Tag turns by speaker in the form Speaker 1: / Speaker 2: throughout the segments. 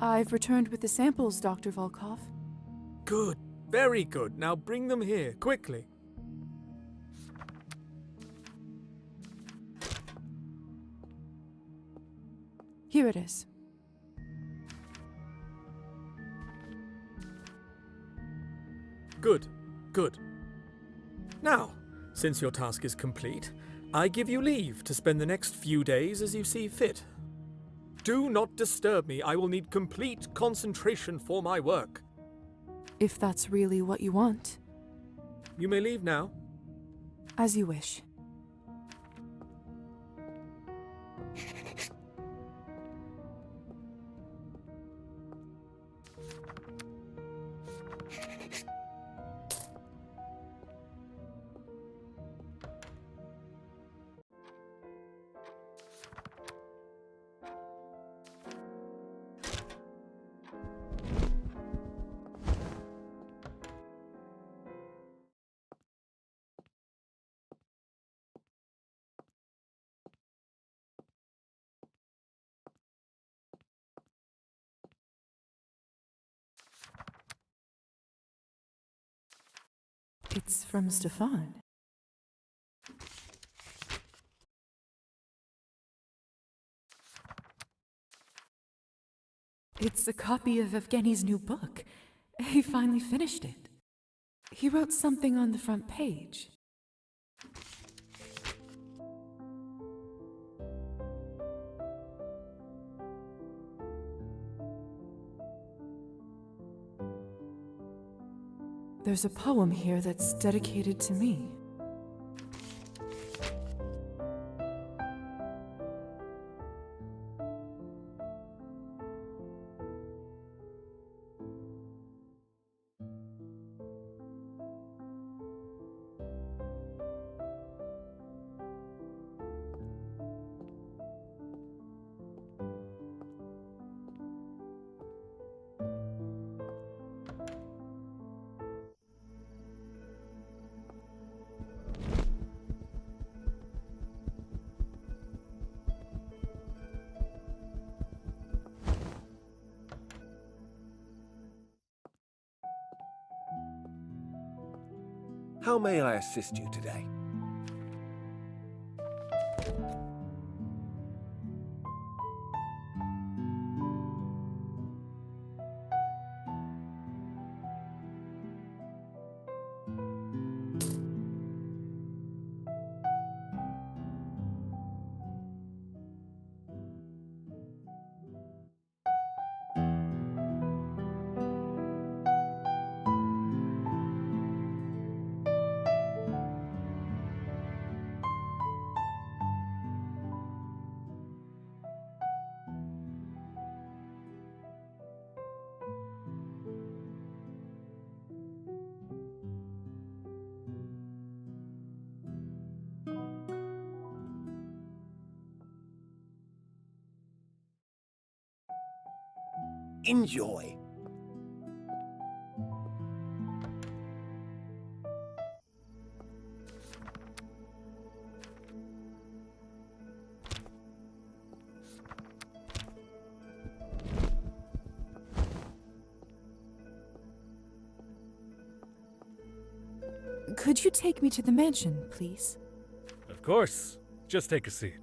Speaker 1: I've returned with the samples, Dr. Volkov.
Speaker 2: Good. Very good. Now bring them here, quickly.
Speaker 1: Here it is.
Speaker 2: Good. Good. Now, since your task is complete, I give you leave to spend the next few days as you see fit. Do not disturb me. I will need complete concentration for my work.
Speaker 1: If that's really what you want.
Speaker 2: You may leave now.
Speaker 1: As you wish. It's from Stefan. It's a copy of Evgeny's new book. He finally finished it. He wrote something on the front page. There's a poem here that's dedicated to me.
Speaker 3: How may I assist you today? Enjoy.
Speaker 1: Could you take me to the mansion, please?
Speaker 4: Of course. Just take a seat.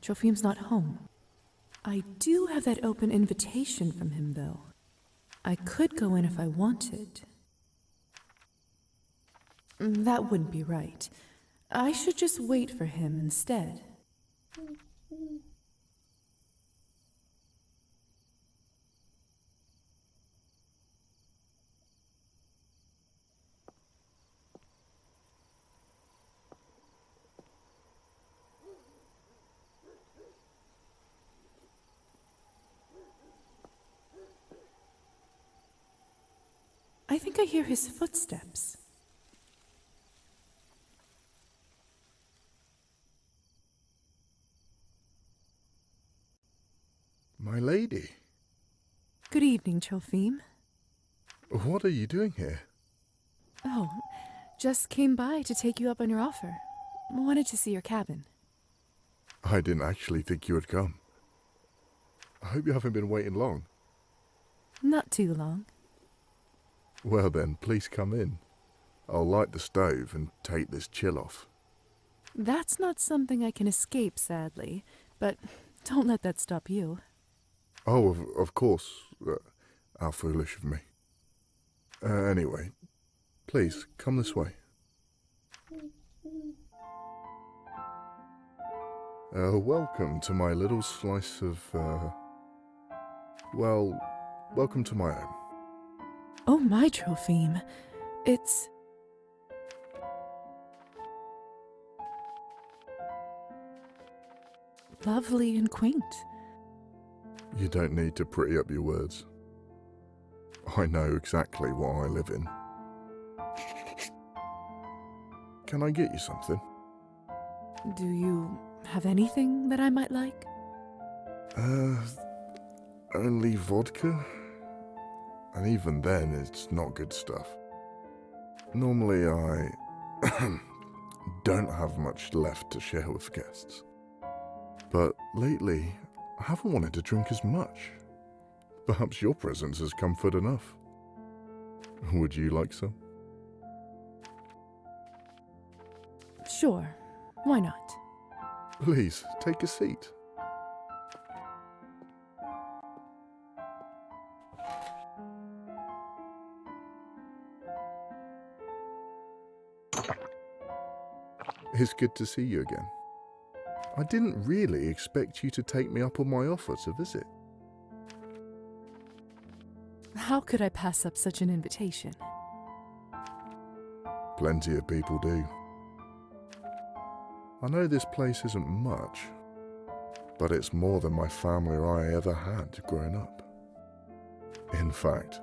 Speaker 1: Trofim's not home. I do have that open invitation from him, though. I could go in if I wanted. That wouldn't be right. I should just wait for him instead. I think I hear his footsteps.
Speaker 5: My lady,
Speaker 1: Good evening, Trophime.
Speaker 5: what are you doing here?
Speaker 1: Oh, just came by to take you up on your offer. Wanted to see your cabin.
Speaker 5: I didn't actually think you would come. I hope you haven't been waiting long.
Speaker 1: Not too long.
Speaker 5: Well then, please come in. I'll light the stove and take this chill off.
Speaker 1: That's not something I can escape, sadly, but don't let that stop you.
Speaker 5: Oh, of course. How foolish of me. Anyway, please, come this way. Welcome to my little slice of, well, welcome to my home.
Speaker 1: Oh my, Trophime. It's... lovely and quaint.
Speaker 5: You don't need to pretty up your words. I know exactly what I live in. Can I get you something?
Speaker 1: Do you have anything that I might like?
Speaker 5: Only vodka? And even then, it's not good stuff. Normally, I don't have much left to share with guests. But lately, I haven't wanted to drink as much. Perhaps your presence is comfort enough. Would you like some?
Speaker 1: Sure. Why not?
Speaker 5: Please, take a seat. It's good to see you again. I didn't really expect you to take me up on my offer to visit.
Speaker 1: How could I pass up such an invitation?
Speaker 5: Plenty of people do. I know this place isn't much, but it's more than my family or I ever had growing up. In fact,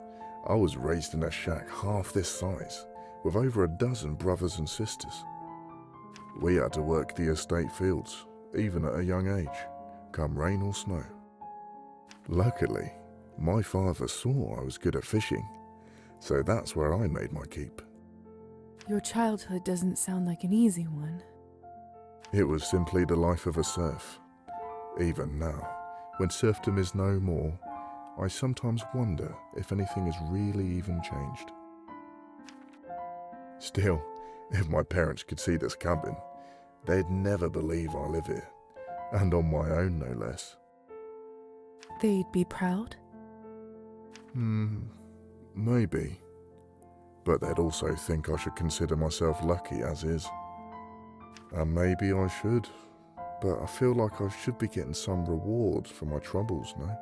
Speaker 5: I was raised in a shack half this size, with over a dozen brothers and sisters. We had to work the estate fields, even at a young age, come rain or snow. Luckily, my father saw I was good at fishing, so that's where I made my keep.
Speaker 1: Your childhood doesn't sound like an easy one.
Speaker 5: It was simply the life of a serf. Even now, when serfdom is no more, I sometimes wonder if anything has really even changed. Still, if my parents could see this cabin, they'd never believe I live here, and on my own no less.
Speaker 1: They'd be proud?
Speaker 5: Maybe. But they'd also think I should consider myself lucky as is. And maybe I should, but I feel like I should be getting some reward for my troubles, no?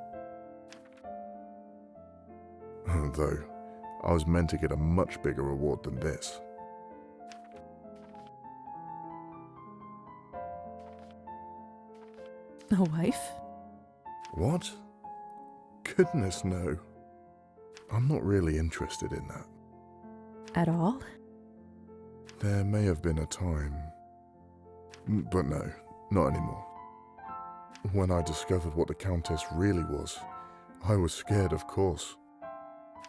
Speaker 5: Though, I was meant to get a much bigger reward than this.
Speaker 1: A wife?
Speaker 5: What? Goodness no. I'm not really interested in that.
Speaker 1: At all?
Speaker 5: There may have been a time, but no, not anymore. When I discovered what the Countess really was, I was scared, of course.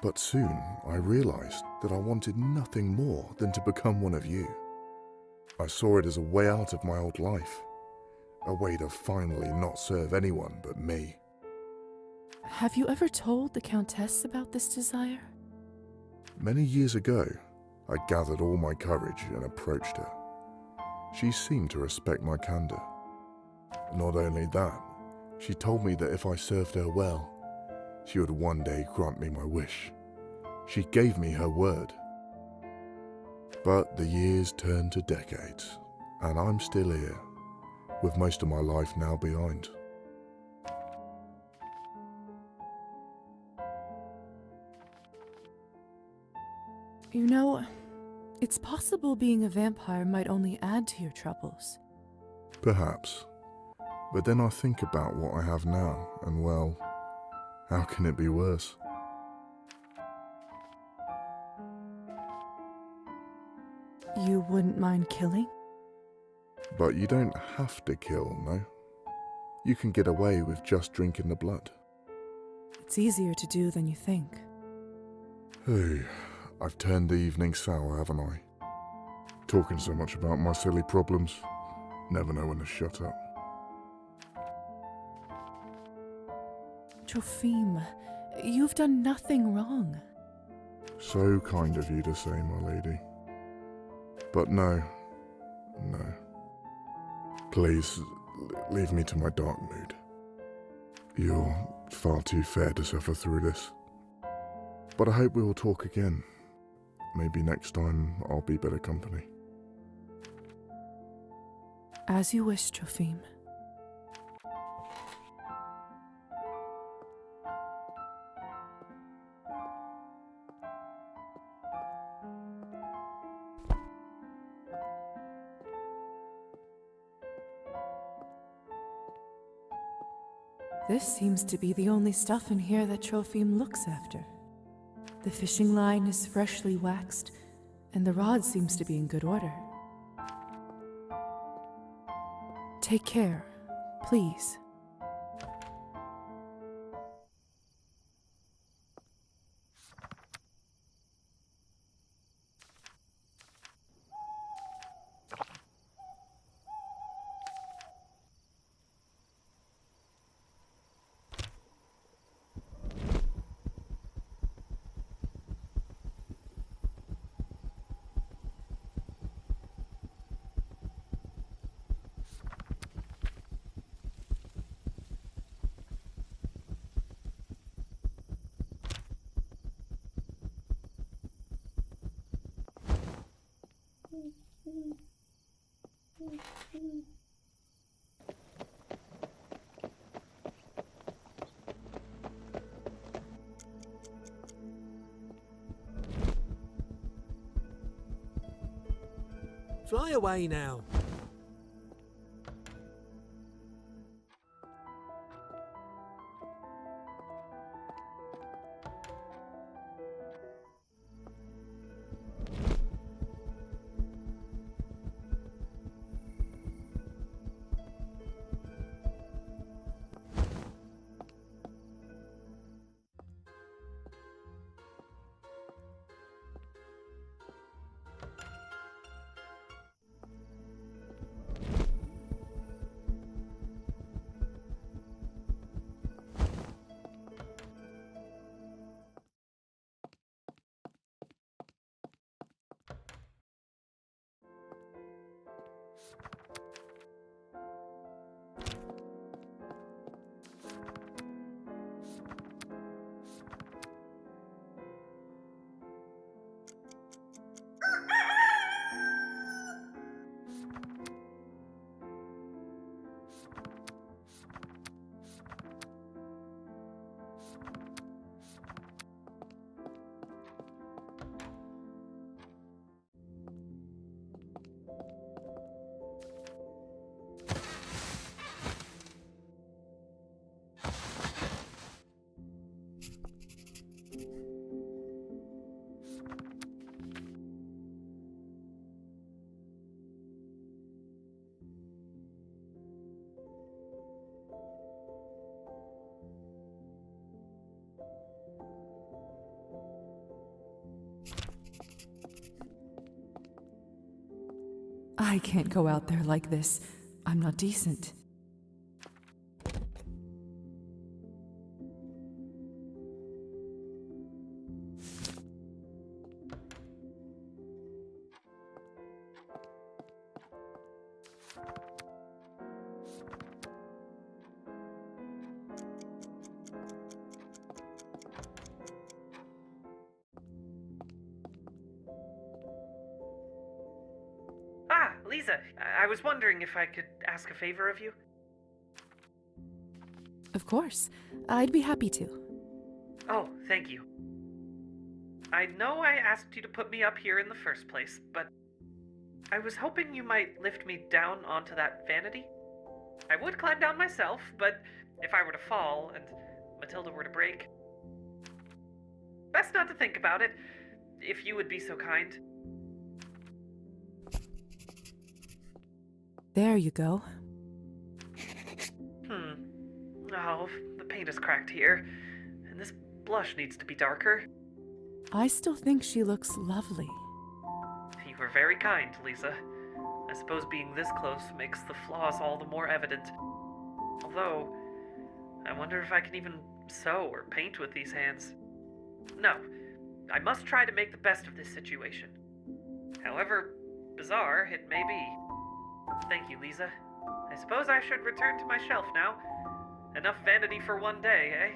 Speaker 5: But soon I realized that I wanted nothing more than to become one of you. I saw it as a way out of my old life, a way to finally not serve anyone but me.
Speaker 1: Have you ever told the Countess about this desire?
Speaker 5: Many years ago, I gathered all my courage and approached her. She seemed to respect my candor. Not only that, she told me that if I served her well, she would one day grant me my wish. She gave me her word. But the years turned to decades, and I'm still here, with most of my life now behind.
Speaker 1: You know, it's possible being a vampire might only add to your troubles.
Speaker 5: Perhaps. But then I think about what I have now, and well, how can it be worse?
Speaker 1: You wouldn't mind killing?
Speaker 5: But you don't have to kill, no? You can get away with just drinking the blood.
Speaker 1: It's easier to do than you think.
Speaker 5: Hey, I've turned the evening sour, haven't I? Talking so much about my silly problems. Never know when to shut up.
Speaker 1: Trophime, you've done nothing wrong.
Speaker 5: So kind of you to say, my lady. But no. Please, leave me to my dark mood. You're far too fair to suffer through this. But I hope we will talk again. Maybe next time I'll be better company.
Speaker 1: As you wish, Trophime. This seems to be the only stuff in here that Trophime looks after. The fishing line is freshly waxed, and the rod seems to be in good order. Take care, please.
Speaker 2: Fly away now.
Speaker 1: I can't go out there like this. I'm not decent.
Speaker 6: Ah, Lisa, I was wondering if I could ask a favor of you.
Speaker 1: Of course. I'd be happy to.
Speaker 6: Oh, thank you. I know I asked you to put me up here in the first place, but I was hoping you might lift me down onto that vanity. I would climb down myself, but if I were to fall and Matilda were to break... Best not to think about it, if you would be so kind.
Speaker 1: There you go.
Speaker 6: Oh, the paint is cracked here, and this blush needs to be darker.
Speaker 1: I still think she looks lovely.
Speaker 6: You were very kind, Lisa. I suppose being this close makes the flaws all the more evident. Although, I wonder if I can even sew or paint with these hands. No, I must try to make the best of this situation. However bizarre it may be. Thank you, Lisa. I suppose I should return to my shelf now. Enough vanity for one day, eh?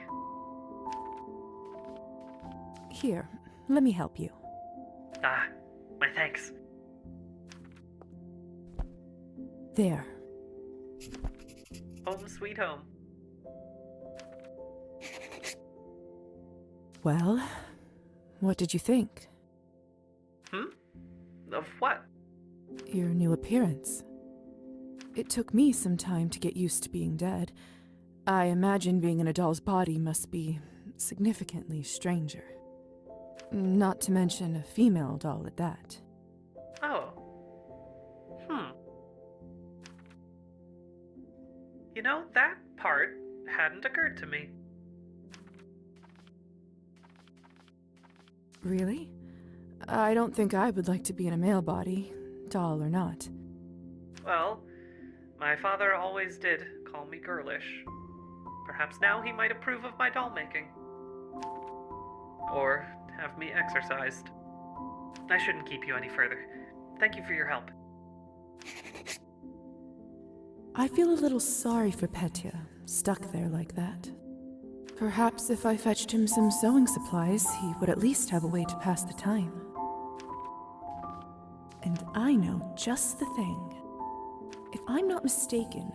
Speaker 1: Here, let me help you.
Speaker 6: Ah, my thanks.
Speaker 1: There.
Speaker 6: Home sweet home.
Speaker 1: Well, what did you think?
Speaker 6: Of what?
Speaker 1: Your new appearance. It took me some time to get used to being dead. I imagine being in a doll's body must be significantly stranger. Not to mention a female doll at that.
Speaker 6: Oh. You know, that part hadn't occurred to me.
Speaker 1: Really? I don't think I would like to be in a male body, doll or not.
Speaker 6: Well, my father always did call me girlish. Perhaps now he might approve of my doll making. Or have me exercised. I shouldn't keep you any further. Thank you for your help.
Speaker 1: I feel a little sorry for Petya, stuck there like that. Perhaps if I fetched him some sewing supplies, he would at least have a way to pass the time. And I know just the thing. If I'm not mistaken,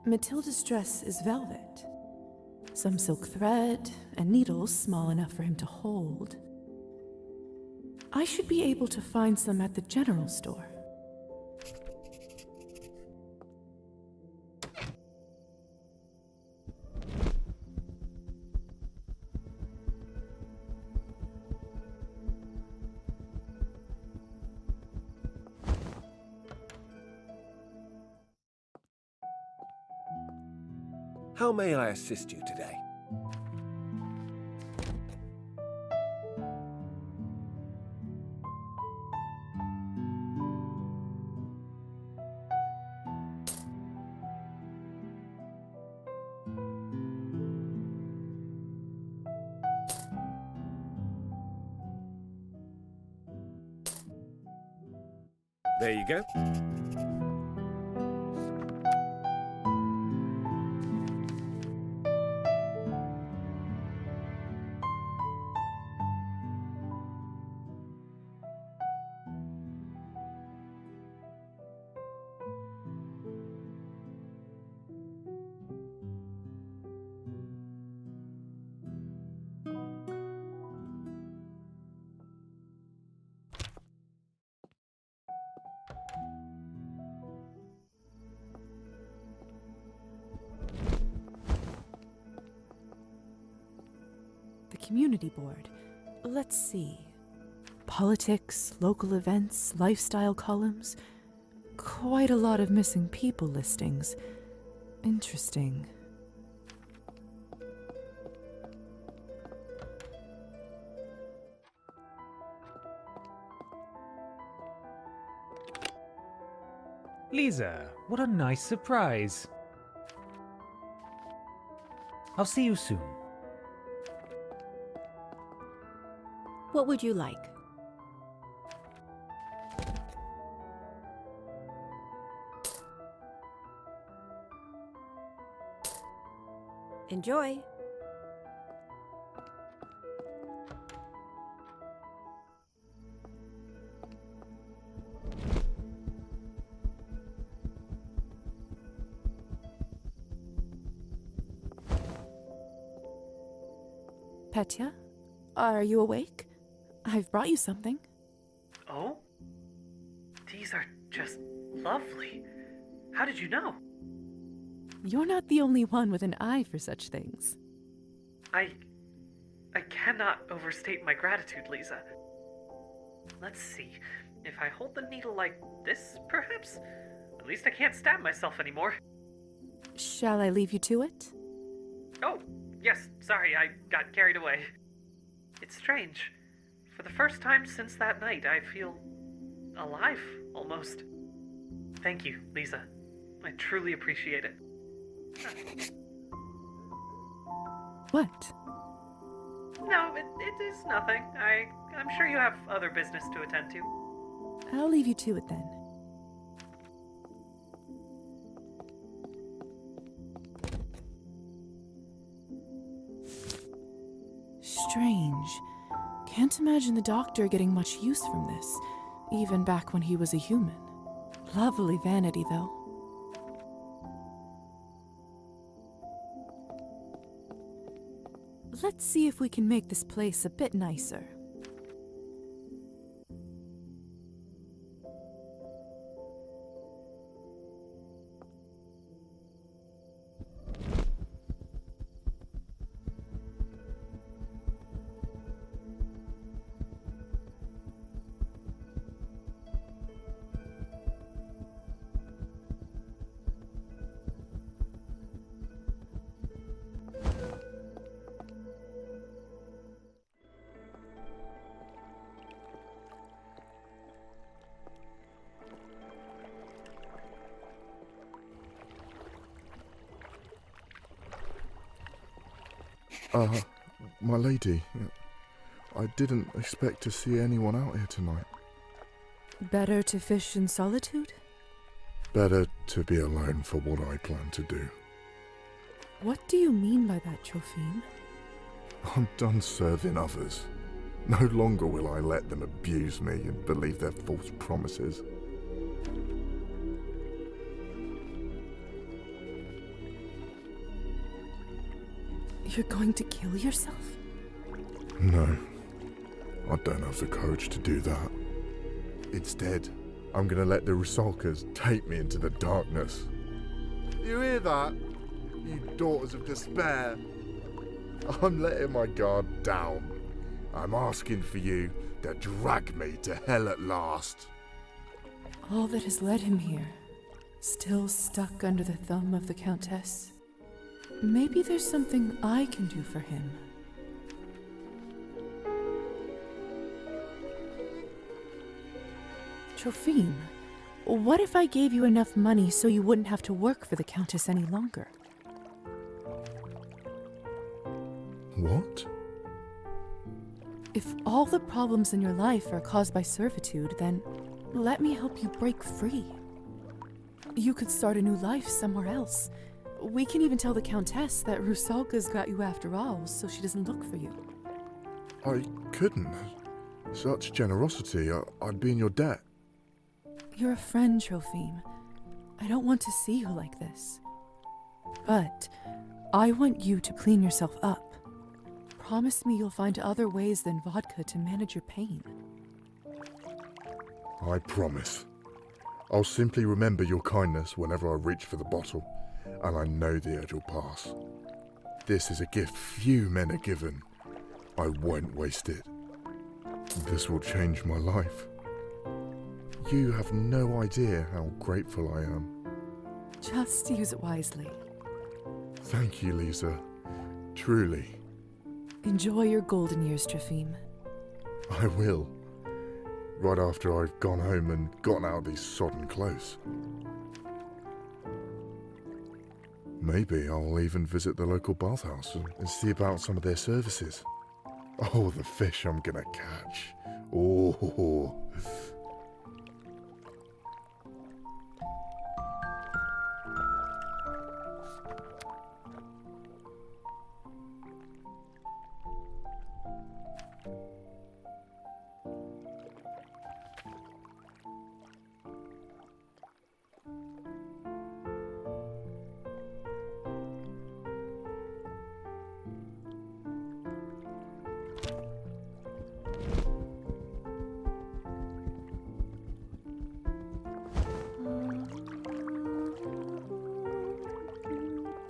Speaker 1: Matilda's dress is velvet. Some silk thread, and needles small enough for him to hold. I should be able to find some at the general store.
Speaker 3: How may I assist you today?
Speaker 4: There you go.
Speaker 1: The community board. Let's see. Politics, local events, lifestyle columns. Quite a lot of missing people listings. Interesting.
Speaker 7: Lisa, what a nice surprise. I'll see you soon.
Speaker 8: What would you like? Enjoy.
Speaker 1: Petya, are you awake? I've brought you something.
Speaker 6: Oh? These are just lovely. How did you know?
Speaker 1: You're not the only one with an eye for such things.
Speaker 6: I cannot overstate my gratitude, Lisa. Let's see. If I hold the needle like this, perhaps? At least I can't stab myself anymore.
Speaker 1: Shall I leave you to it?
Speaker 6: Oh, yes, sorry, I got carried away. It's strange. For the first time since that night, I feel alive, almost. Thank you, Lisa. I truly appreciate it.
Speaker 1: What?
Speaker 6: No, it is nothing. I'm sure you have other business to attend to.
Speaker 1: I'll leave you to it then. Strange. Can't imagine the doctor getting much use from this, even back when he was a human. Lovely vanity, though. Let's see if we can make this place a bit nicer.
Speaker 5: My lady, I didn't expect to see anyone out here tonight.
Speaker 1: Better to fish in solitude?
Speaker 5: Better to be alone for what I plan to do.
Speaker 1: What do you mean by that, Trophine?
Speaker 5: I'm done serving others. No longer will I let them abuse me and believe their false promises.
Speaker 1: You're going to kill yourself?
Speaker 5: No, I don't have the courage to do that. Instead, I'm gonna let the Rusalkas take me into the darkness. You hear that? You daughters of despair. I'm letting my guard down. I'm asking for you to drag me to hell at last.
Speaker 1: All that has led him here, still stuck under the thumb of the Countess. Maybe there's something I can do for him. Trophine, what if I gave you enough money so you wouldn't have to work for the Countess any longer?
Speaker 5: What?
Speaker 1: If all the problems in your life are caused by servitude, then let me help you break free. You could start a new life somewhere else. We can even tell the Countess that Rusalka's got you after all, so she doesn't look for you.
Speaker 5: I couldn't. Such generosity, I'd be in your debt.
Speaker 1: You're a friend, Trophine. I don't want to see you like this. But I want you to clean yourself up. Promise me you'll find other ways than vodka to manage your pain.
Speaker 5: I promise. I'll simply remember your kindness whenever I reach for the bottle, and I know the urge will pass. This is a gift few men are given. I won't waste it. This will change my life. You have no idea how grateful I am.
Speaker 1: Just use it wisely.
Speaker 5: Thank you, Lisa. Truly.
Speaker 1: Enjoy your golden years, Trophine.
Speaker 5: I will. Right after I've gone home and gotten out of these sodden clothes. Maybe I'll even visit the local bathhouse and see about some of their services. Oh, the fish I'm gonna catch. Oh.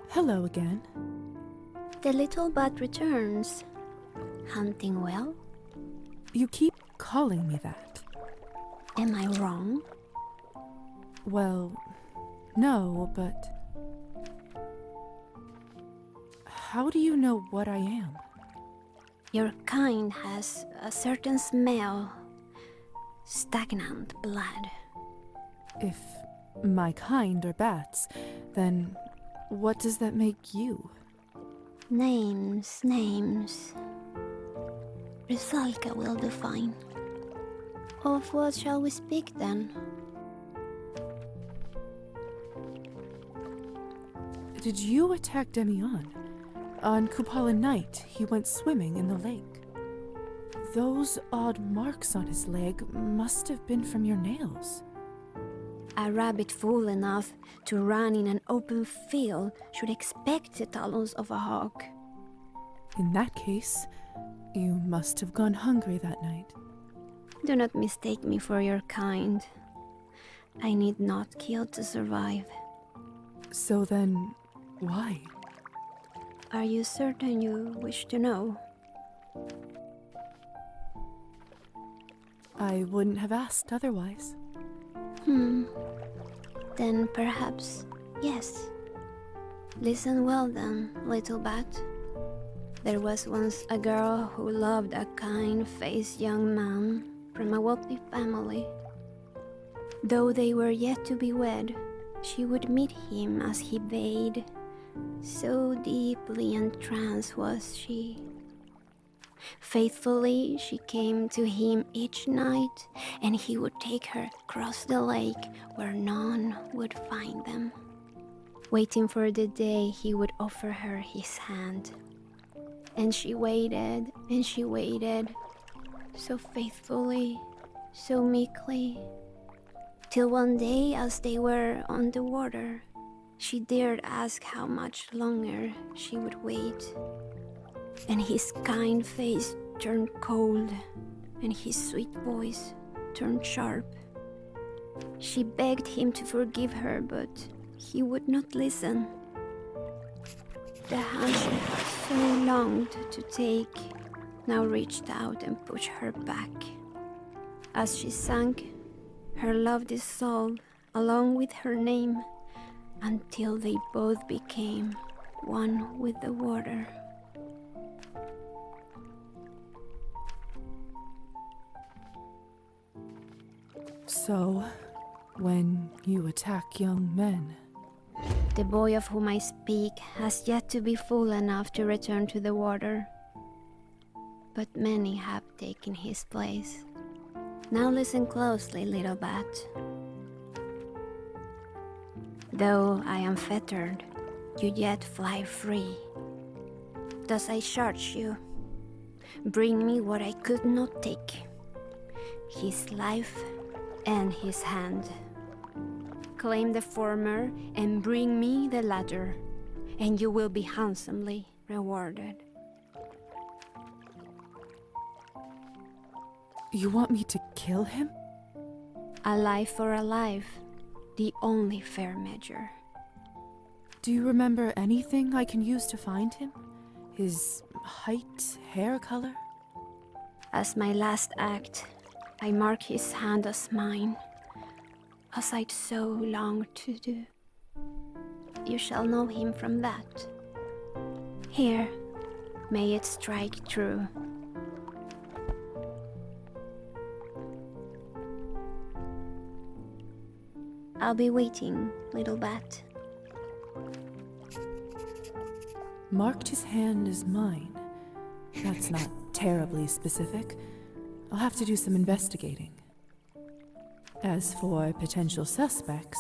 Speaker 1: Hello again.
Speaker 9: The little bud returns. Hunting well?
Speaker 1: You keep calling me that.
Speaker 9: Am I wrong?
Speaker 1: Well, No, but... How do you know what I am?
Speaker 9: Your kind has a certain smell. Stagnant blood.
Speaker 1: If my kind are bats, then what does that make you?
Speaker 9: Names, names. Rusalka will define. Of what shall we speak then?
Speaker 1: Did you attack Demian? On Kupala night, he went swimming in the lake. Those odd marks on his leg must have been from your nails.
Speaker 9: A rabbit fool enough to run in an open field should expect the talons of a hawk.
Speaker 1: In that case, you must have gone hungry that night.
Speaker 9: Do not mistake me for your kind. I need not kill to survive.
Speaker 1: So then, why?
Speaker 9: Are you certain you wish to know?
Speaker 1: I wouldn't have asked otherwise.
Speaker 9: Then perhaps, yes. Listen well then, little bat. There was once a girl who loved a kind-faced young man from a wealthy family. Though they were yet to be wed, she would meet him as he bathed. So deeply entranced was she. Faithfully she came to him each night, and he would take her across the lake where none would find them. Waiting for the day he would offer her his hand. And she waited, and she waited, so faithfully, so meekly, till one day as they were on the water, she dared ask how much longer she would wait. And his kind face turned cold, and his sweet voice turned sharp. She begged him to forgive her, but he would not listen. The hand she had so longed to take now reached out and pushed her back. As she sank, her love dissolved along with her name, until they both became one with the water.
Speaker 1: So, when you attack young men...
Speaker 9: The boy of whom I speak has yet to be fool enough to return to the water. But many have taken his place. Now listen closely, little bat. Though I am fettered, you yet fly free. Thus I charge you, bring me what I could not take, his life and his hand. Claim the former and bring me the latter, and you will be handsomely rewarded.
Speaker 1: You want me to kill him?
Speaker 9: A life for a life, the only fair measure.
Speaker 1: Do you remember anything I can use to find him? His height, hair color?
Speaker 9: As my last act, I mark his hand as mine, as I'd so longed to do. You shall know him from that. Here, may it strike true. I'll be waiting, little bat.
Speaker 1: Marked his hand as mine. That's not terribly specific. I'll have to do some investigating. As for potential suspects,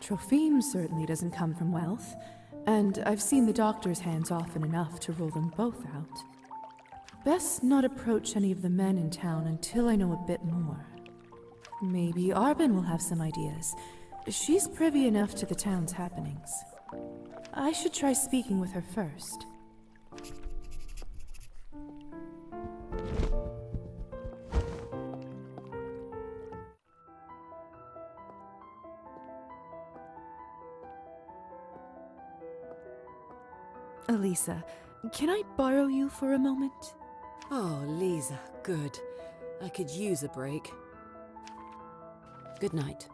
Speaker 1: Trophime certainly doesn't come from wealth, and I've seen the doctor's hands often enough to rule them both out. Best not approach any of the men in town until I know a bit more. Maybe Arbin will have some ideas. She's privy enough to the town's happenings. I should try speaking with her first. Elisa, can I borrow you for a moment?
Speaker 10: Oh, Lisa, good. I could use a break. Good night.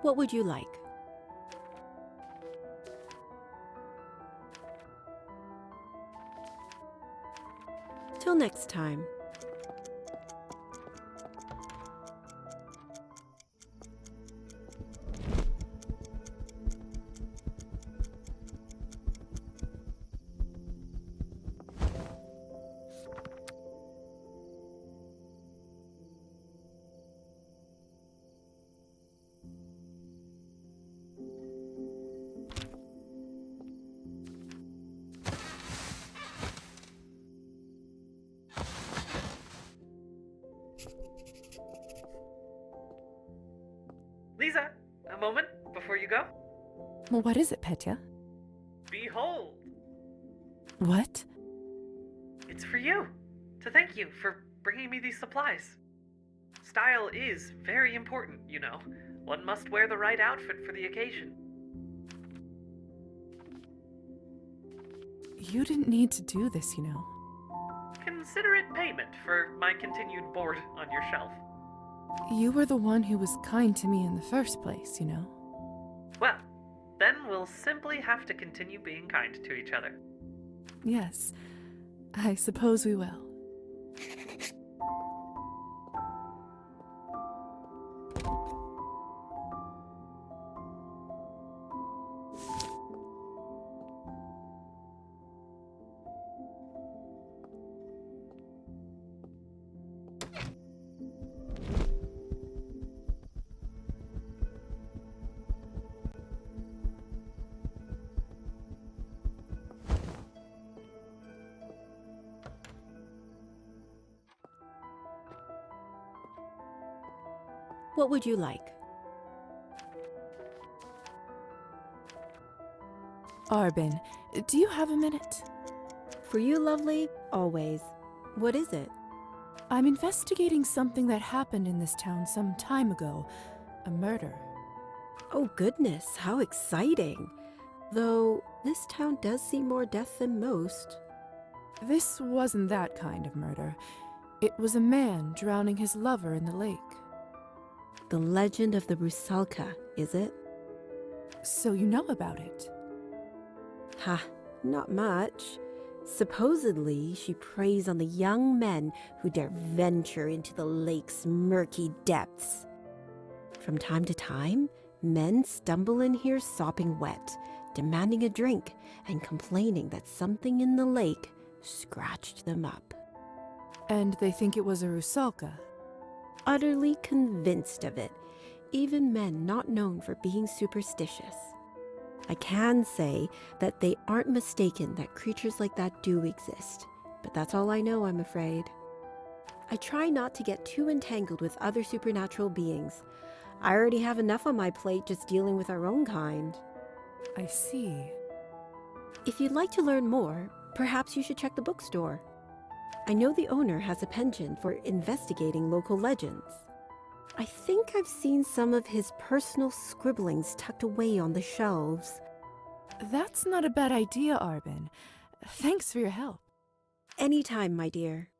Speaker 8: What would you like? Till next time.
Speaker 6: Lisa, a moment before you go.
Speaker 1: Well, what is it, Petya?
Speaker 6: Behold,
Speaker 1: What?
Speaker 6: it's for you. To thank you for bringing me these supplies. Style is very important, you know. One must wear the right outfit for the occasion.
Speaker 1: You didn't need to do this, you know.
Speaker 6: Consider it payment for my continued board on your shelf.
Speaker 1: You were the one who was kind to me in the first place, you know.
Speaker 6: Well, then we'll simply have to continue being kind to each other.
Speaker 1: Yes, I suppose we will.
Speaker 8: What would you like?
Speaker 1: Arbin, do you have a minute?
Speaker 8: For you, lovely, always. What is it?
Speaker 1: I'm investigating something that happened in this town some time ago. A murder.
Speaker 8: Oh goodness, how exciting. Though this town does see more death than most.
Speaker 1: This wasn't that kind of murder. It was a man drowning his lover in the lake.
Speaker 8: The legend of the Rusalka, is it?
Speaker 1: So you know about it?
Speaker 8: Ha, not much. Supposedly, she preys on the young men who dare venture into the lake's murky depths. From time to time, men stumble in here sopping wet, demanding a drink and complaining that something in the lake scratched them up.
Speaker 1: And they think it was a Rusalka.
Speaker 8: Utterly convinced of it, even men not known for being superstitious. I can say that they aren't mistaken that creatures like that do exist, but that's all I know, I'm afraid. I try not to get too entangled with other supernatural beings. I already have enough on my plate just dealing with our own kind.
Speaker 1: I see.
Speaker 8: If you'd like to learn more, perhaps you should check the bookstore. I know the owner has a penchant for investigating local legends. I think I've seen some of his personal scribblings tucked away on the shelves.
Speaker 1: That's not a bad idea, Arbin. Thanks for your help.
Speaker 8: Anytime, my dear.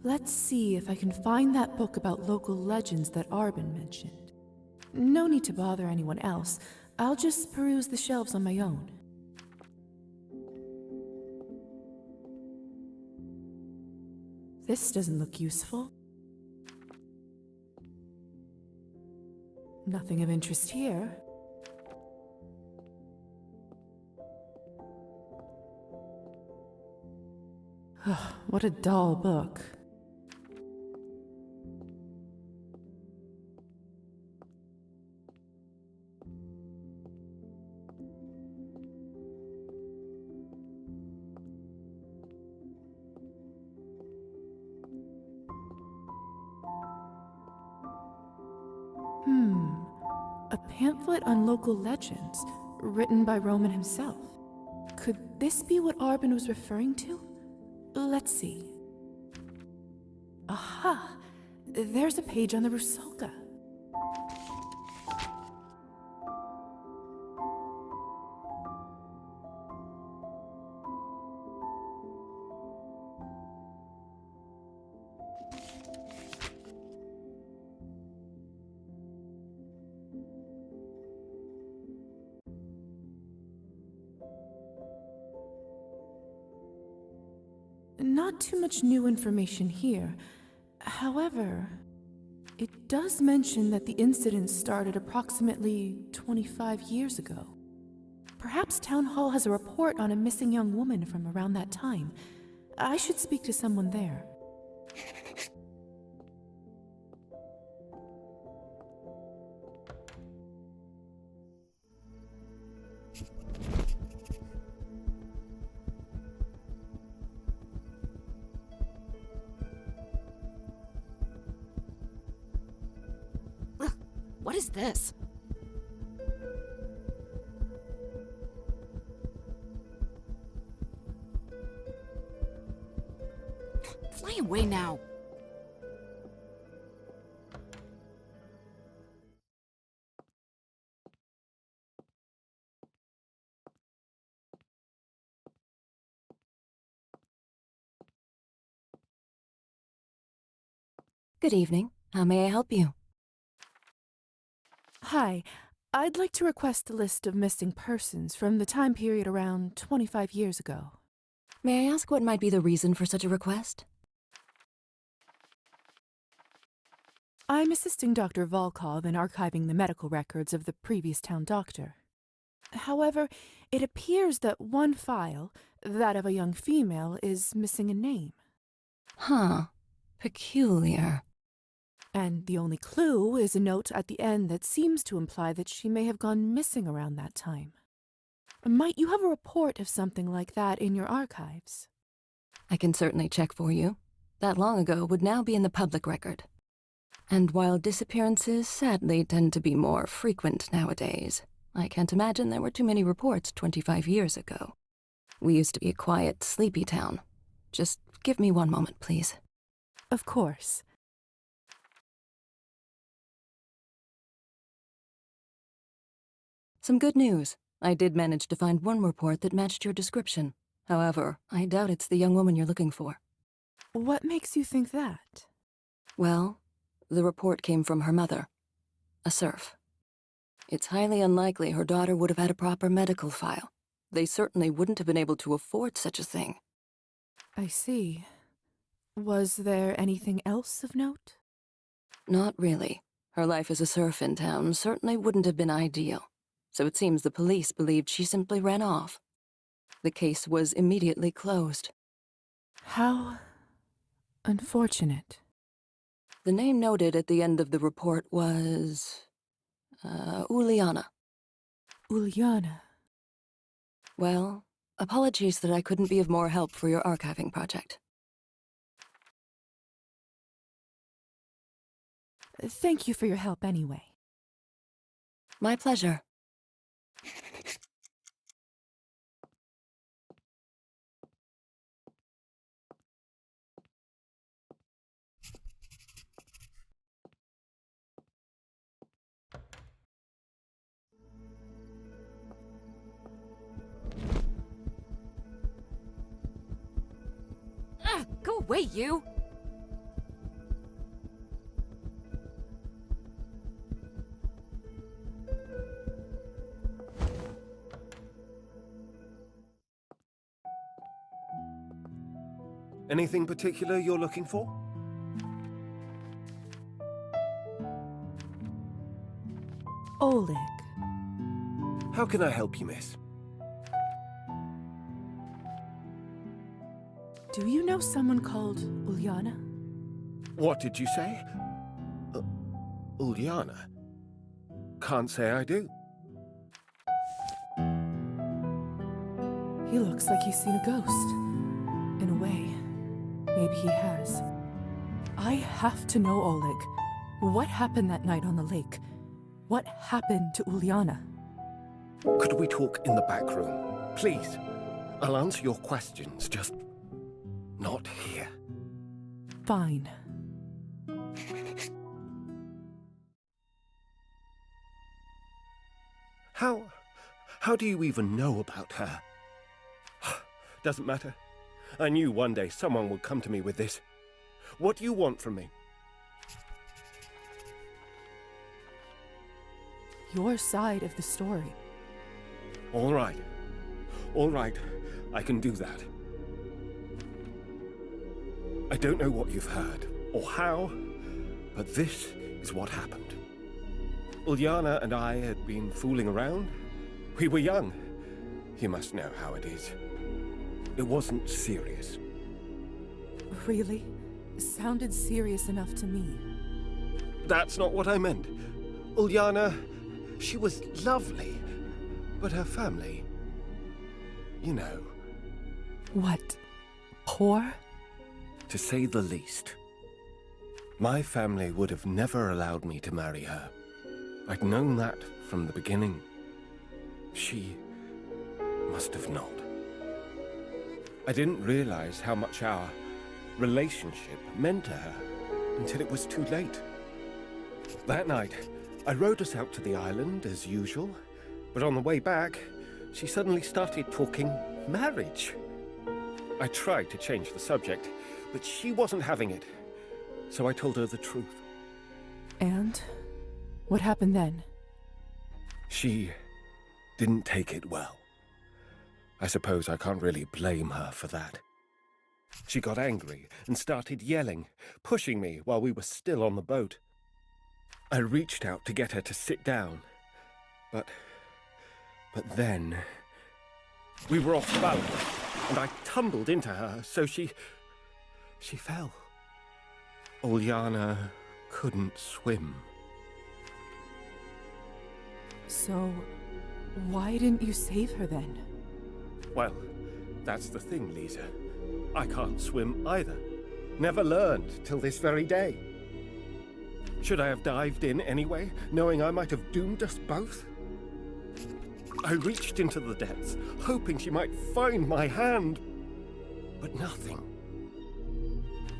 Speaker 1: Let's see if I can find that book about local legends that Arbin mentioned. No need to bother anyone else. I'll just peruse the shelves on my own. This doesn't look useful. Nothing of interest here. What a dull book. A pamphlet on local legends, written by Roman himself. Could this be what Arbin was referring to? Let's see. Aha! There's a page on the Rusalka. Not too much new information here. However, it does mention that the incident started approximately 25 years ago. Perhaps Town Hall has a report on a missing young woman from around that time. I should speak to someone there.
Speaker 10: What is this? Fly away now.
Speaker 11: Good evening. How may I help you?
Speaker 1: Hi, I'd like to request a list of missing persons from the time period around 25 years ago.
Speaker 11: May I ask what might be the reason for such a request?
Speaker 1: I'm assisting Dr. Volkov in archiving the medical records of the previous town doctor. However, it appears that one file, that of a young female, is missing a name.
Speaker 11: Huh. Peculiar.
Speaker 1: And the only clue is a note at the end that seems to imply that she may have gone missing around that time. Might you have a report of something like that in your archives?
Speaker 11: I can certainly check for you. That long ago would now be in the public record. And while disappearances sadly tend to be more frequent nowadays, I can't imagine there were too many reports 25 years ago. We used to be a quiet, sleepy town. Just give me one moment, please.
Speaker 1: Of course.
Speaker 11: Some good news. I did manage to find one report that matched your description. However, I doubt it's the young woman you're looking for.
Speaker 1: What makes you think that?
Speaker 11: Well, the report came from her mother, a serf. It's highly unlikely her daughter would have had a proper medical file. They certainly wouldn't have been able to afford such a thing.
Speaker 1: I see. Was there anything else of note?
Speaker 11: Not really. Her life as a serf in town certainly wouldn't have been ideal. So it seems the police believed she simply ran off. The case was immediately closed.
Speaker 1: How unfortunate.
Speaker 11: The name noted at the end of the report was... Uliana.
Speaker 1: Uliana.
Speaker 11: Well, apologies that I couldn't be of more help for your archiving project.
Speaker 1: Thank you for your help anyway.
Speaker 11: My pleasure.
Speaker 10: Go away, you!
Speaker 3: Anything particular you're looking for?
Speaker 1: Oleg.
Speaker 3: How can I help you, miss?
Speaker 1: Do you know someone called Uliana?
Speaker 3: What did you say? Uliana? Can't say I do.
Speaker 1: He looks like he's seen a ghost. In a way, maybe he has. I have to know, Oleg. What happened that night on the lake? What happened to Uliana?
Speaker 3: Could we talk in the back room? Please. I'll answer your questions, just not here.
Speaker 1: Fine.
Speaker 3: How do you even know about her? Doesn't matter. I knew one day someone would come to me with this. What do you want from me?
Speaker 1: Your side of the story.
Speaker 3: All right. All right. I can do that. I don't know what you've heard, or how, but this is what happened. Uliana and I had been fooling around. We were young. You must know how it is. It wasn't serious.
Speaker 1: Really? Sounded serious enough to me.
Speaker 3: That's not what I meant. Uliana, she was lovely, but her family, you know.
Speaker 1: What? Poor?
Speaker 3: To say the least. My family would have never allowed me to marry her. I'd known that from the beginning. She must have not. I didn't realize how much our relationship meant to her until it was too late. That night, I rode us out to the island as usual, but on the way back, she suddenly started talking marriage. I tried to change the subject, but she wasn't having it, so I told her the truth.
Speaker 1: And? What happened then?
Speaker 3: She didn't take it well. I suppose I can't really blame her for that. She got angry and started yelling, pushing me while we were still on the boat. I reached out to get her to sit down, but then we were off balance, and I tumbled into her, so she fell. Uliana couldn't swim.
Speaker 1: So, why didn't you save her then?
Speaker 3: Well, that's the thing, Lisa. I can't swim either. Never learned till this very day. Should I have dived in anyway, knowing I might have doomed us both? I reached into the depths, hoping she might find my hand, but nothing.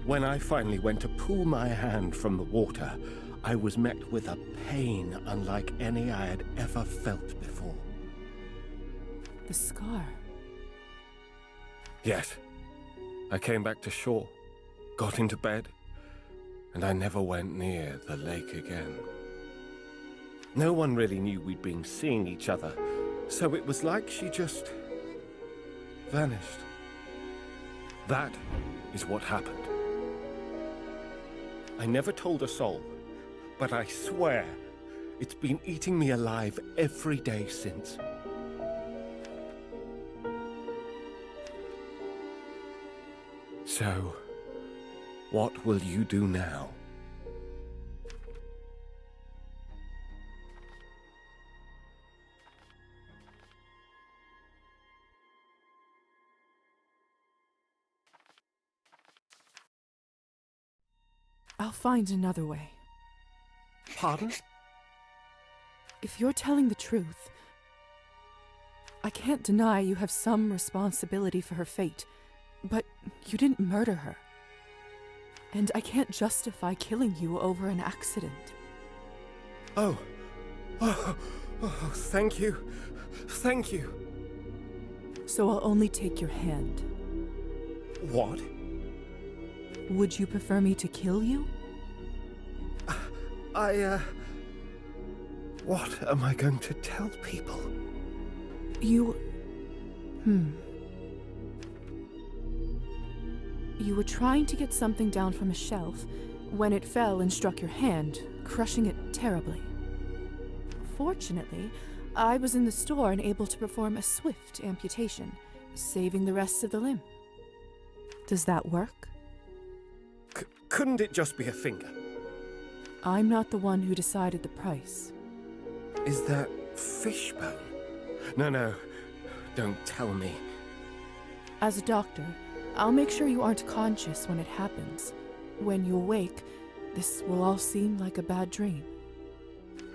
Speaker 3: When I finally went to pull my hand from the water, I was met with a pain unlike any I had ever felt before.
Speaker 1: The scar.
Speaker 3: Yes. I came back to shore, got into bed, and I never went near the lake again. No one really knew we'd been seeing each other, so it was like she just vanished. That is what happened. I never told a soul, but I swear it's been eating me alive every day since. So, what will you do now?
Speaker 1: I'll find another way.
Speaker 3: Pardon?
Speaker 1: If you're telling the truth, I can't deny you have some responsibility for her fate, but you didn't murder her. And I can't justify killing you over an accident.
Speaker 3: Oh, thank you. Thank you.
Speaker 1: So I'll only take your hand.
Speaker 3: What?
Speaker 1: Would you prefer me to kill you?
Speaker 3: What am I going to tell people?
Speaker 1: You were trying to get something down from a shelf when it fell and struck your hand, crushing it terribly. Fortunately, I was in the store and able to perform a swift amputation, saving the rest of the limb. Does that work?
Speaker 3: Couldn't it just be a finger?
Speaker 1: I'm not the one who decided the price.
Speaker 3: Is that fishbone? No, don't tell me.
Speaker 1: As a doctor, I'll make sure you aren't conscious when it happens. When you awake, this will all seem like a bad dream.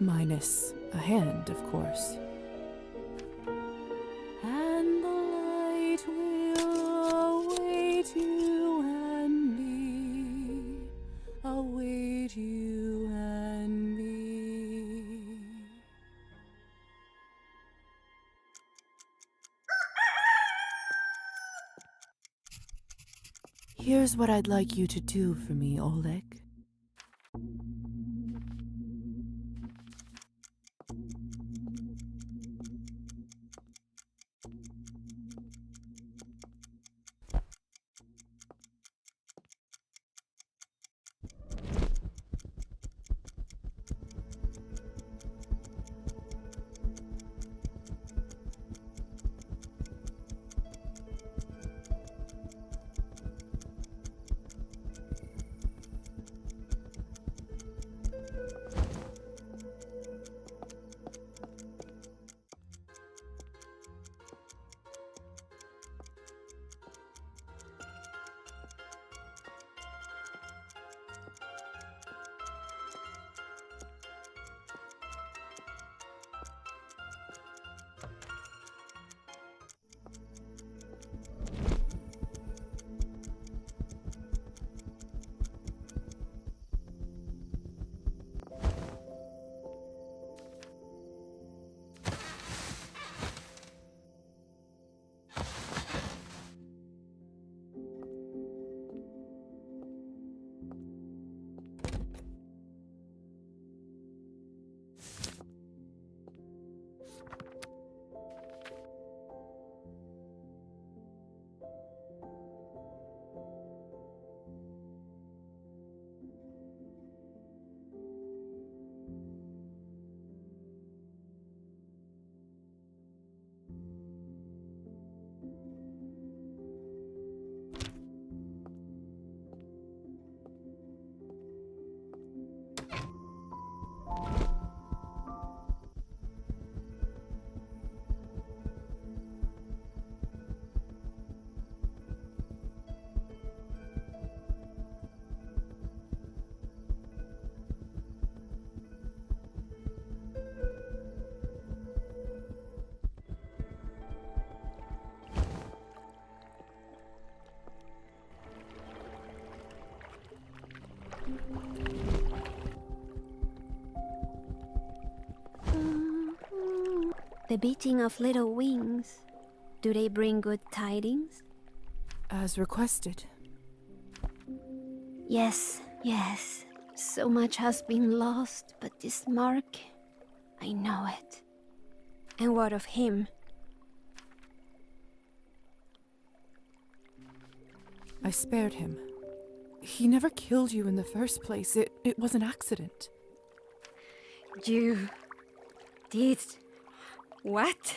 Speaker 1: Minus a hand, of course. And the light will await you and me, await you and me. Here's what I'd like you to do for me, Oleg.
Speaker 9: The beating of little wings. Do they bring good tidings?
Speaker 1: As requested.
Speaker 9: Yes, yes. So much has been lost, but this mark, I know it. And what of him?
Speaker 1: I spared him. He never killed you in the first place. It was an accident.
Speaker 9: You did what?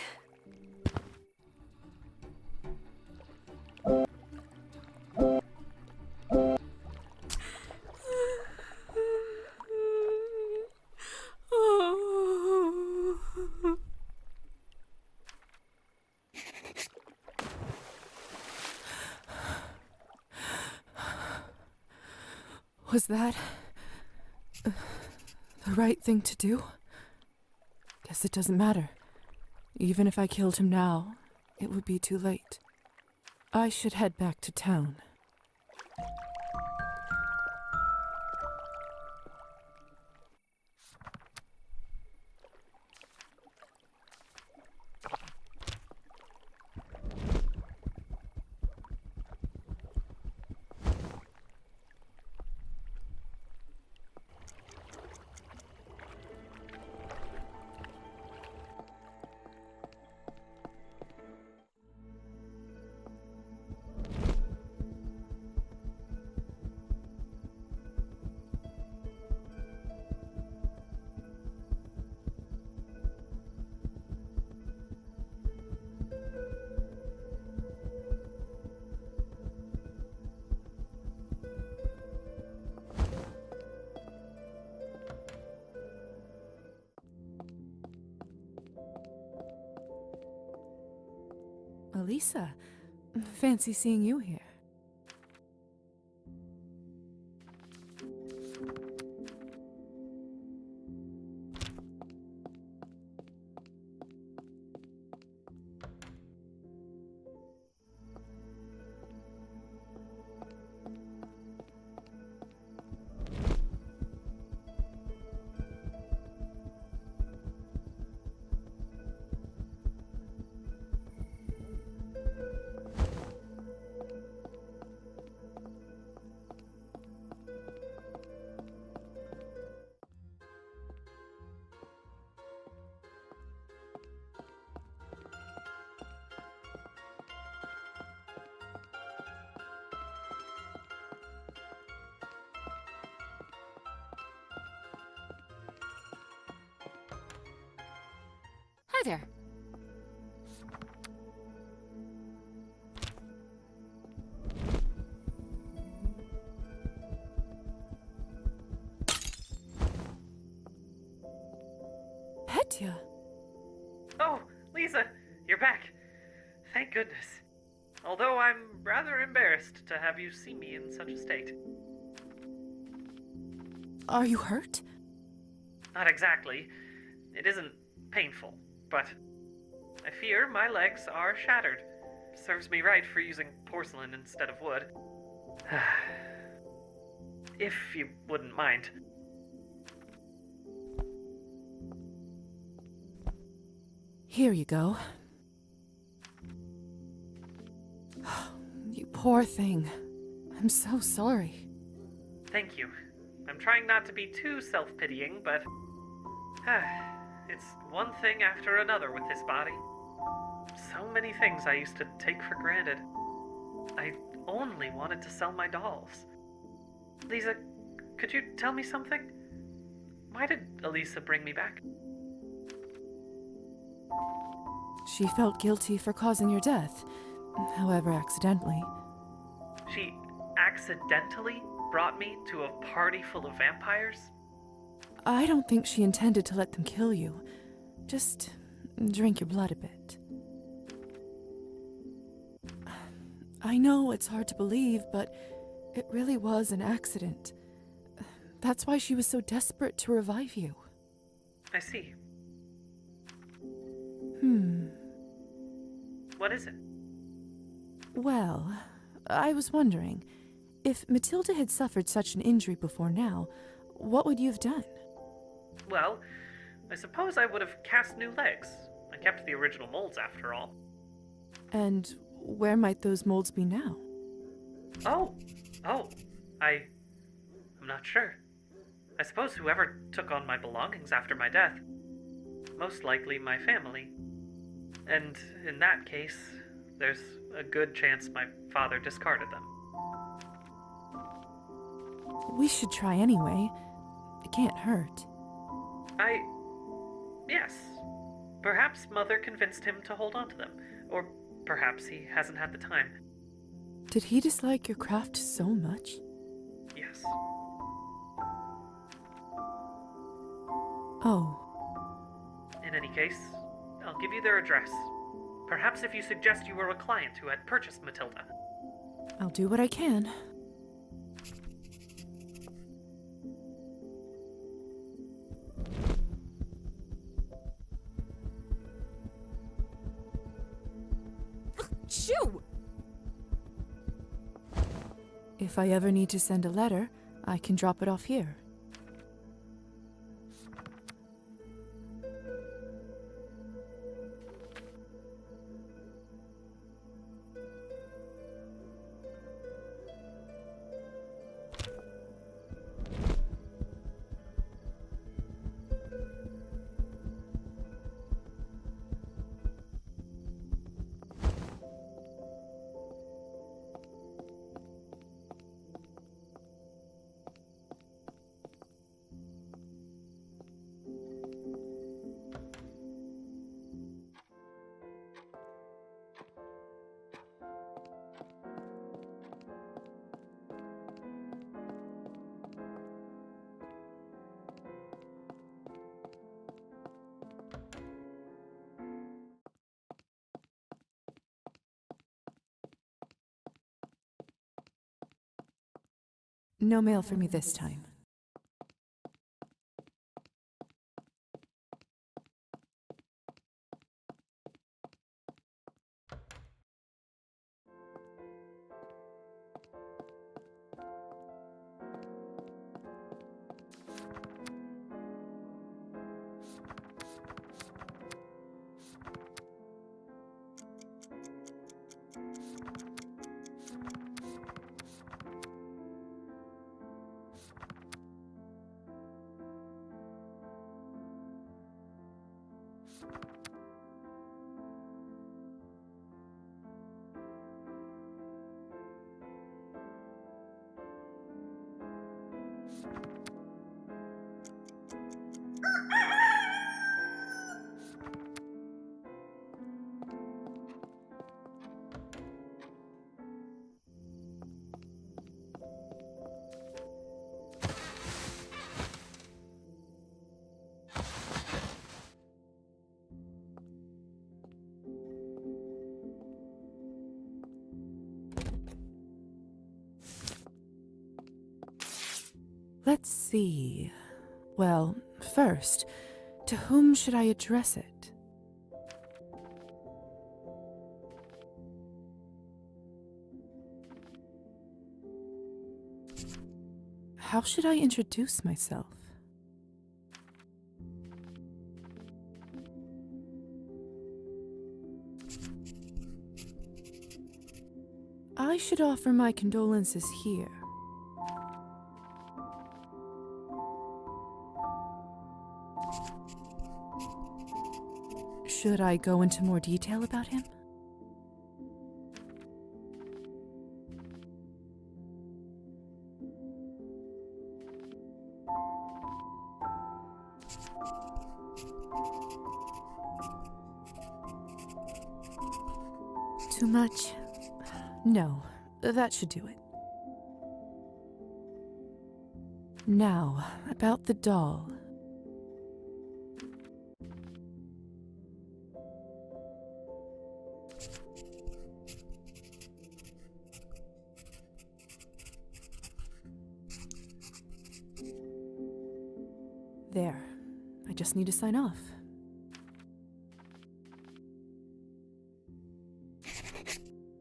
Speaker 1: Was that the right thing to do? Guess it doesn't matter. Even if I killed him now, it would be too late. I should head back to town. Elisa, fancy seeing you here.
Speaker 10: there.
Speaker 1: Petya!
Speaker 6: Oh, Lisa, you're back. Thank goodness. Although I'm rather embarrassed to have you see me in such a state.
Speaker 1: Are you hurt?
Speaker 6: Not exactly. It isn't painful, but I fear my legs are shattered. Serves me right for using porcelain instead of wood. If you wouldn't mind.
Speaker 1: Here you go. You poor thing. I'm so sorry.
Speaker 6: Thank you. I'm trying not to be too self-pitying, but it's one thing after another with this body. So many things I used to take for granted. I only wanted to sell my dolls. Lisa, could you tell me something? Why did Elisa bring me back?
Speaker 1: She felt guilty for causing your death, however accidentally.
Speaker 6: She accidentally brought me to a party full of vampires?
Speaker 1: I don't think she intended to let them kill you. Just drink your blood a bit. I know it's hard to believe, but it really was an accident. That's why she was so desperate to revive you.
Speaker 6: I see. What is it?
Speaker 1: Well, I was wondering, if Matilda had suffered such an injury before now, what would you have done?
Speaker 6: Well, I suppose I would have cast new legs. I kept the original molds after all.
Speaker 1: And where might those molds be now?
Speaker 6: Oh, I'm not sure. I suppose whoever took on my belongings after my death. Most likely my family. And in that case, there's a good chance my father discarded them.
Speaker 1: We should try anyway. It can't hurt.
Speaker 6: Yes. Perhaps Mother convinced him to hold on to them. Or perhaps he hasn't had the time.
Speaker 1: Did he dislike your craft so much?
Speaker 6: Yes.
Speaker 1: Oh.
Speaker 6: In any case, I'll give you their address. Perhaps if you suggest you were a client who had purchased Matilda.
Speaker 1: I'll do what I can.
Speaker 10: Shoo!
Speaker 1: If I ever need to send a letter, I can drop it off here. No mail for me this time. Let's see. Well, first, to whom should I address it? How should I introduce myself? I should offer my condolences here. Should I go into more detail about him? Too much? No, that should do it. Now, about the doll. There. I just need to sign off.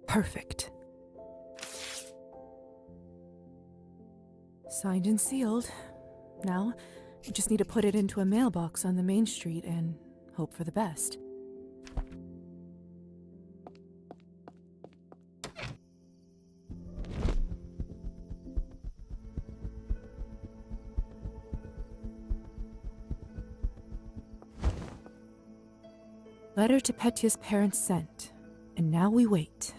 Speaker 1: Perfect. Signed and sealed. Now, I just need to put it into a mailbox on the main street and hope for the best. Letter to Petya's parents sent, and now we wait.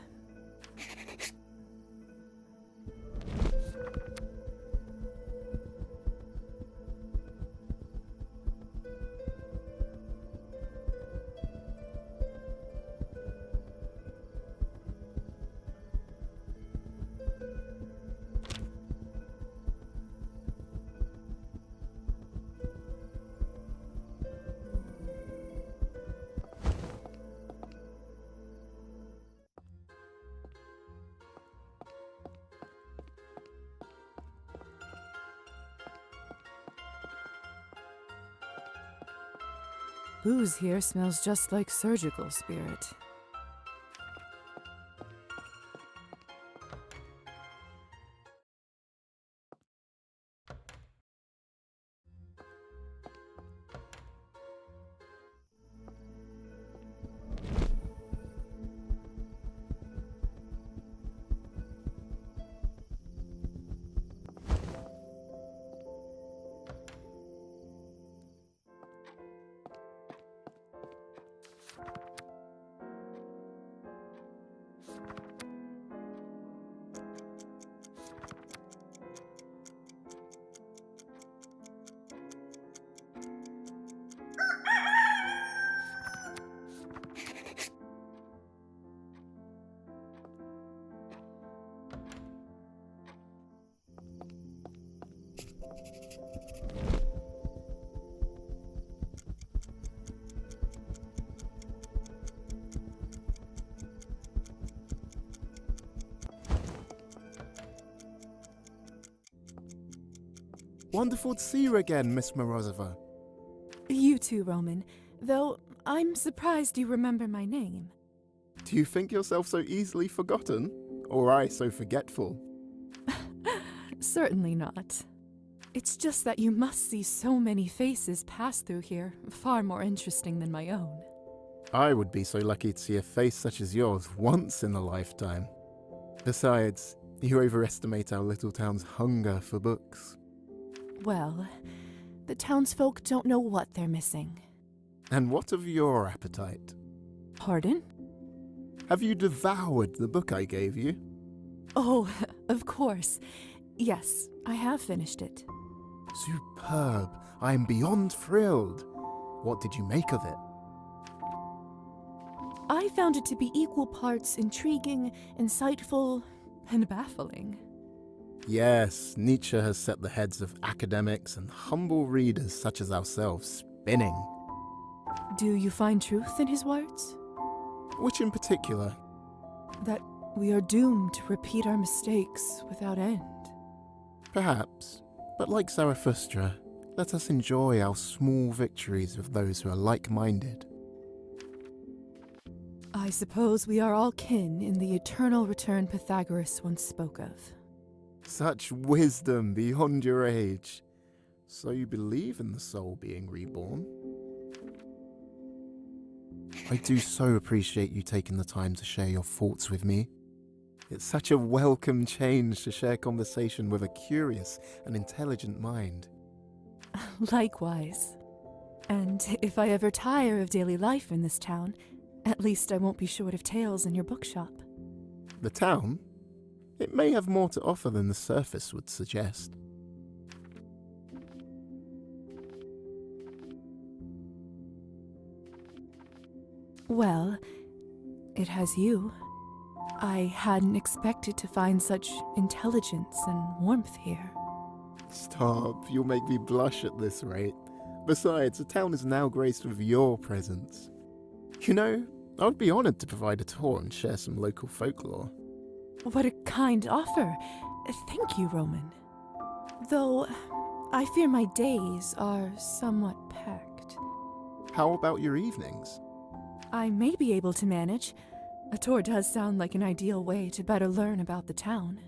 Speaker 1: Booze here smells just like surgical spirit.
Speaker 12: Wonderful to see you again, Miss Morozova.
Speaker 1: You too, Roman. Though I'm surprised you remember my name.
Speaker 12: Do you think yourself so easily forgotten? Or I so forgetful?
Speaker 1: Certainly not. It's just that you must see so many faces pass through here, far more interesting than my own.
Speaker 12: I would be so lucky to see a face such as yours once in a lifetime. Besides, you overestimate our little town's hunger for books.
Speaker 1: Well, the townsfolk don't know what they're missing.
Speaker 12: And what of your appetite?
Speaker 1: Pardon?
Speaker 12: Have you devoured the book I gave you?
Speaker 1: Oh, of course. Yes, I have finished it.
Speaker 12: Superb. I am beyond thrilled. What did you make of it?
Speaker 1: I found it to be equal parts intriguing, insightful, and baffling.
Speaker 12: Yes, Nietzsche has set the heads of academics and humble readers such as ourselves spinning.
Speaker 1: Do you find truth in his words?
Speaker 12: Which in particular?
Speaker 1: That we are doomed to repeat our mistakes without end.
Speaker 12: Perhaps. But like Zarathustra, let us enjoy our small victories with those who are like-minded.
Speaker 1: I suppose we are all kin in the eternal return Pythagoras once spoke of.
Speaker 12: Such wisdom beyond your age. So you believe in the soul being reborn? I do so appreciate you taking the time to share your thoughts with me. It's such a welcome change to share conversation with a curious and intelligent mind.
Speaker 1: Likewise. And if I ever tire of daily life in this town, at least I won't be short of tales in your bookshop.
Speaker 12: The town? It may have more to offer than the surface would suggest.
Speaker 1: Well, it has you. I hadn't expected to find such intelligence and warmth here.
Speaker 12: Stop, you'll make me blush at this rate. Besides, the town is now graced with your presence. You know, I would be honoured to provide a tour and share some local folklore.
Speaker 1: What a kind offer. Thank you, Roman. Though, I fear my days are somewhat packed.
Speaker 12: How about your evenings?
Speaker 1: I may be able to manage. A tour does sound like an ideal way to better learn about the town.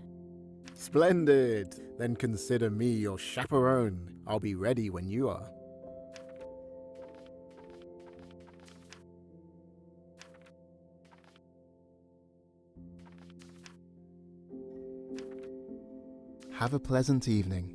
Speaker 12: Splendid! Then consider me your chaperone. I'll be ready when you are. Have a pleasant evening.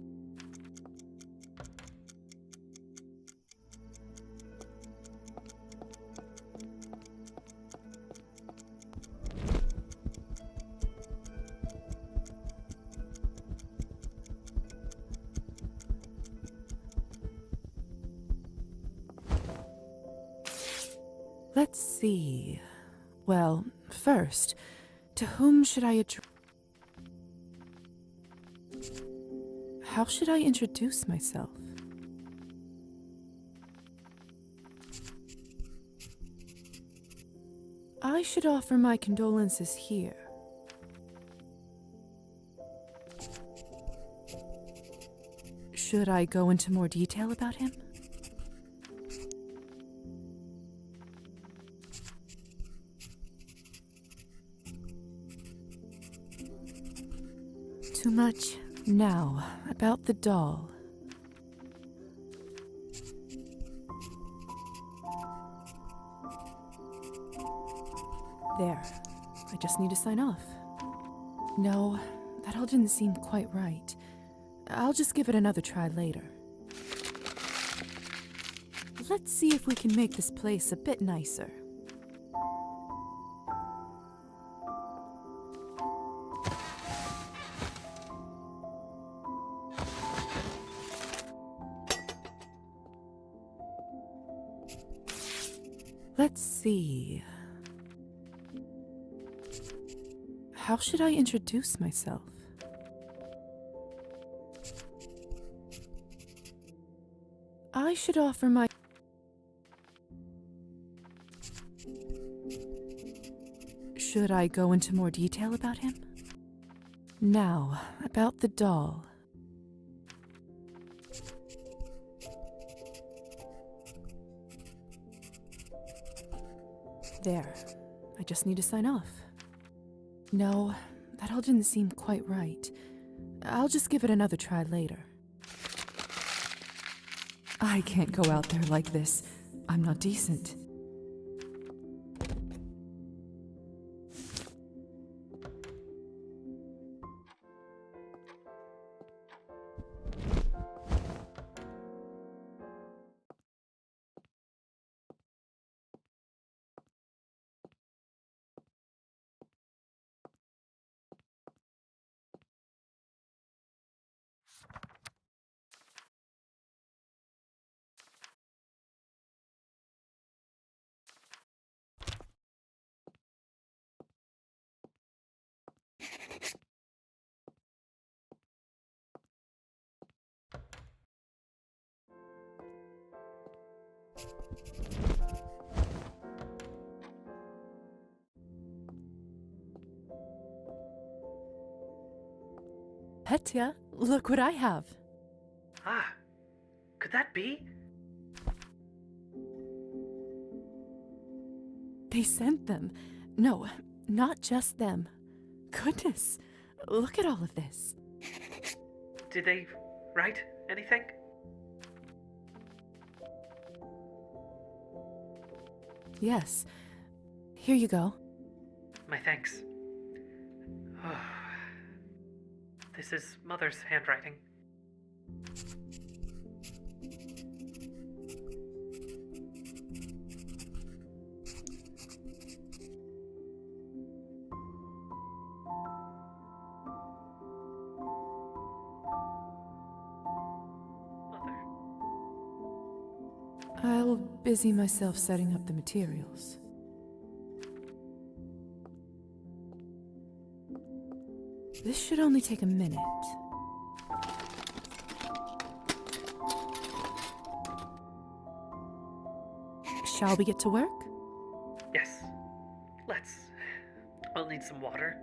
Speaker 1: Let's see. Well, first, to whom should I address? How should I introduce myself? I should offer my condolences here. Should I go into more detail about him? Too much. Now, about the doll. There. I just need to sign off. No, that all didn't seem quite right. I'll just give it another try later. Let's see if we can make this place a bit nicer. Let's see. How should I introduce myself? I should offer my... Should I go into more detail about him? Now, about the doll. There. I just need to sign off. No, that all didn't seem quite right. I'll just give it another try later. I can't go out there like this. I'm not decent. Petya, look what I have.
Speaker 6: Could that be?
Speaker 1: They sent them. No, not just them. Goodness, look at all of this.
Speaker 6: Did they write anything?
Speaker 1: Yes. Here you go.
Speaker 6: My thanks. This is Mother's handwriting. Mother.
Speaker 1: I'll busy myself setting up the materials. This should only take a minute. Shall we get to work?
Speaker 6: Yes. Let's. I'll need some water.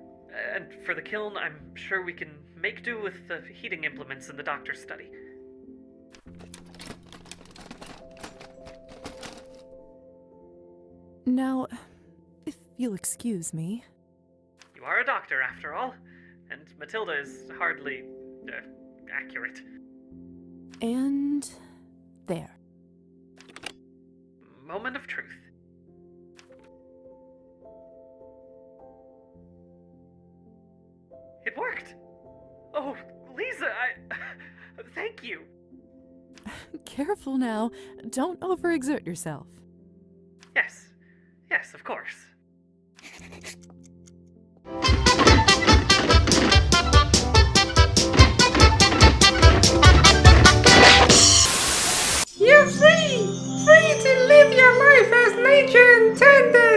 Speaker 6: And for the kiln, I'm sure we can make do with the heating implements in the doctor's study.
Speaker 1: Now, if you'll excuse me.
Speaker 6: You are a doctor, after all, and Matilda is hardly accurate.
Speaker 1: And there.
Speaker 6: Moment of truth. It worked! Oh, Lisa, thank you!
Speaker 1: Careful now. Don't overexert yourself.
Speaker 6: Yes. Yes, of course.
Speaker 13: You're free! Free to live your life as nature intended!